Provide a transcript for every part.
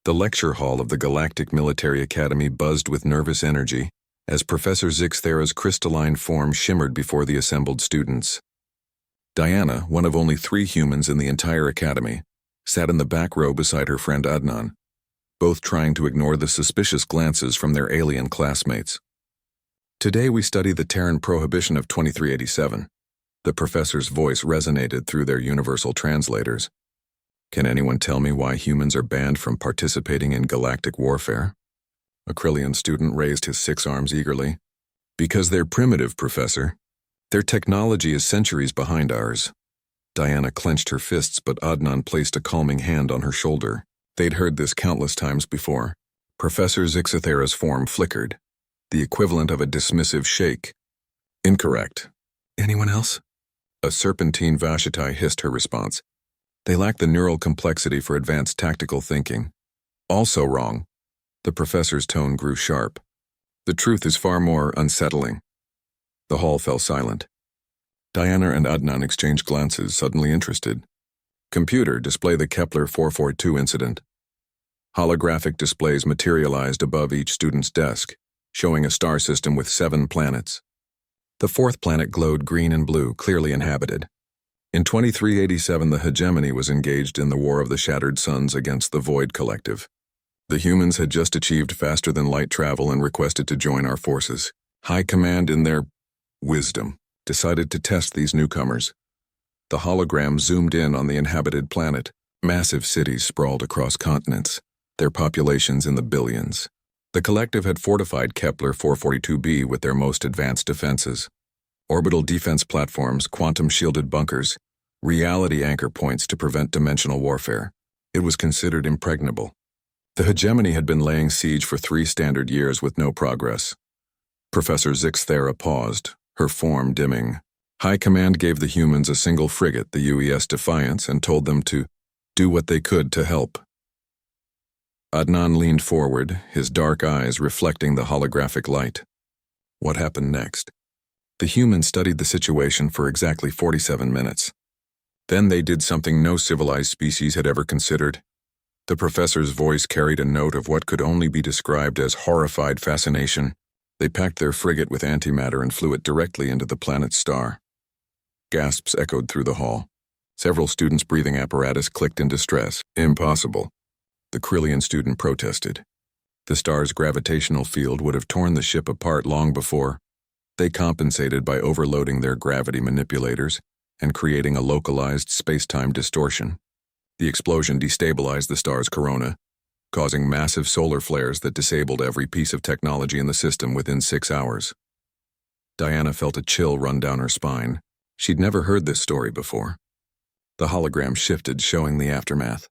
The lecture hall of the Galactic Military Academy buzzed with nervous energy as Professor Zixthera's crystalline form shimmered before the assembled students. Diana, one of only 3 humans in the entire academy, sat in the back row beside her friend Adnan, both trying to ignore the suspicious glances from their alien classmates. Today we study the Terran prohibition of 2387. The professor's voice resonated through their universal translators. Can anyone tell me why humans are banned from participating in galactic warfare? A Krillian student raised his 6 arms eagerly. Because they're primitive, Professor. Their technology is centuries behind ours. Diana clenched her fists, but Adnan placed a calming hand on her shoulder. They'd heard this countless times before. Professor Zixthera's form flickered, the equivalent of a dismissive shake. Incorrect. Anyone else? A serpentine Vashitai hissed her response. They lack the neural complexity for advanced tactical thinking. Also wrong. The professor's tone grew sharp. The truth is far more unsettling. The hall fell silent. Diana and Adnan exchanged glances, suddenly interested. Computer, display the Kepler 442 incident. Holographic displays materialized above each student's desk, showing a star system with 7 planets. The 4th planet glowed green and blue, clearly inhabited. In 2387, the hegemony was engaged in the War of the Shattered Suns against the Void Collective. The humans had just achieved faster-than-light travel and requested to join our forces. High Command, in their wisdom, decided to test these newcomers. The hologram zoomed in on the inhabited planet. Massive cities sprawled across continents, their populations in the billions. The collective had fortified Kepler 442b with their most advanced defenses. Orbital defense platforms, quantum-shielded bunkers, reality anchor points to prevent dimensional warfare. It was considered impregnable. The hegemony had been laying siege for 3 standard years with no progress. Professor Zixthera paused, her form dimming. High Command gave the humans a single frigate, the UES Defiance, and told them to do what they could to help. Adnan leaned forward, his dark eyes reflecting the holographic light. What happened next? The humans studied the situation for exactly 47 minutes. Then they did something no civilized species had ever considered. The professor's voice carried a note of what could only be described as horrified fascination. They packed their frigate with antimatter and flew it directly into the planet's star. Gasps echoed through the hall. Several students' breathing apparatus clicked in distress. Impossible. The Krillian student protested. The star's gravitational field would have torn the ship apart long before. They compensated by overloading their gravity manipulators and creating a localized space-time distortion. The explosion destabilized the star's corona, causing massive solar flares that disabled every piece of technology in the system within 6 hours. Diana felt a chill run down her spine. She'd never heard this story before. The hologram shifted, showing the aftermath.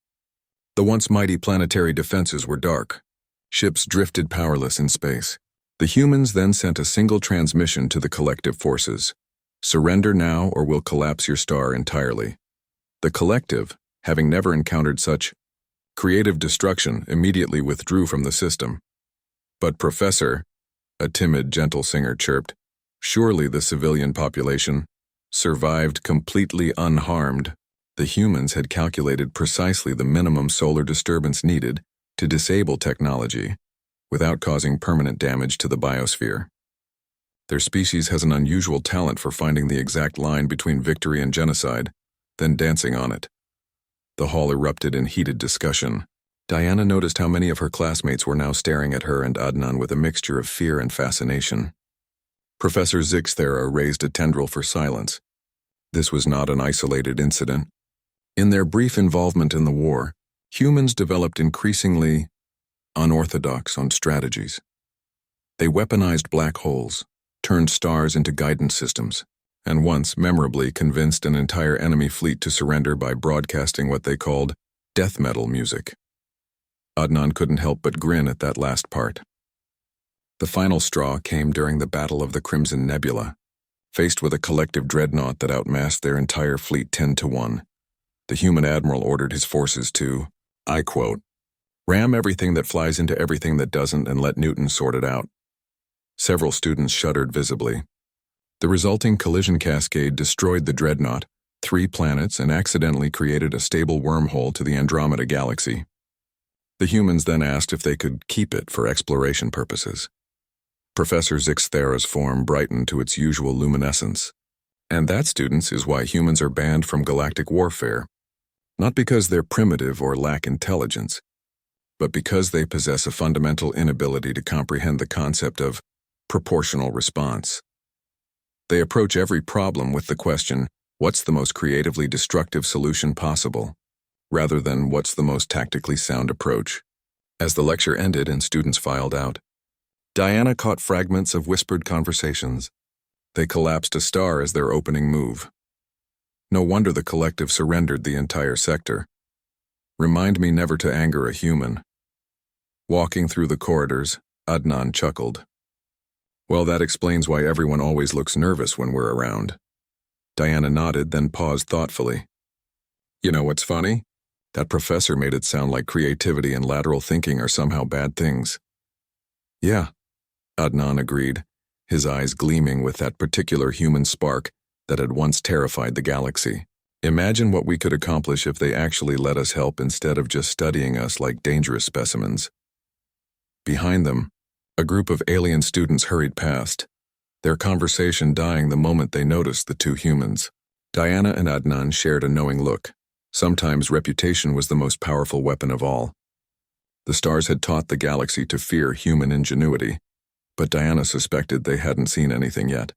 The once mighty planetary defenses were dark. Ships drifted powerless in space. The humans then sent a single transmission to the collective forces. Surrender now or we'll collapse your star entirely. The collective, having never encountered such creative destruction, immediately withdrew from the system. But Professor, a timid, gentle singer chirped, surely the civilian population survived completely unharmed. The humans had calculated precisely the minimum solar disturbance needed to disable technology without causing permanent damage to the biosphere. Their species has an unusual talent for finding the exact line between victory and genocide, then dancing on it. The hall erupted in heated discussion. Diana noticed how many of her classmates were now staring at her and Adnan with a mixture of fear and fascination. Professor Zixthera raised a tendril for silence. This was not an isolated incident. In their brief involvement in the war, humans developed increasingly unorthodox strategies. They weaponized black holes, turned stars into guidance systems, and once memorably convinced an entire enemy fleet to surrender by broadcasting what they called death metal music. Adnan couldn't help but grin at that last part. The final straw came during the Battle of the Crimson Nebula. Faced with a collective dreadnought that outmassed their entire fleet 10-1, the human admiral ordered his forces to, I quote, ram everything that flies into everything that doesn't and let Newton sort it out. Several students shuddered visibly. The resulting collision cascade destroyed the dreadnought, 3 planets, and accidentally created a stable wormhole to the Andromeda galaxy. The humans then asked if they could keep it for exploration purposes. Professor Zixthera's form brightened to its usual luminescence. And that, students, is why humans are banned from galactic warfare. Not because they're primitive or lack intelligence, but because they possess a fundamental inability to comprehend the concept of proportional response. They approach every problem with the question, what's the most creatively destructive solution possible, rather than what's the most tactically sound approach. As the lecture ended and students filed out, Diana caught fragments of whispered conversations. They collapsed a star as their opening move. No wonder the collective surrendered the entire sector. Remind me never to anger a human. Walking through the corridors, Adnan chuckled. Well, that explains why everyone always looks nervous when we're around. Diana nodded, then paused thoughtfully. You know what's funny? That professor made it sound like creativity and lateral thinking are somehow bad things. Yeah, Adnan agreed, his eyes gleaming with that particular human spark that had once terrified the galaxy. Imagine what we could accomplish if they actually let us help instead of just studying us like dangerous specimens. Behind them, a group of alien students hurried past, their conversation dying the moment they noticed the two humans. Diana and Adnan shared a knowing look. Sometimes reputation was the most powerful weapon of all. The stars had taught the galaxy to fear human ingenuity, but Diana suspected they hadn't seen anything yet.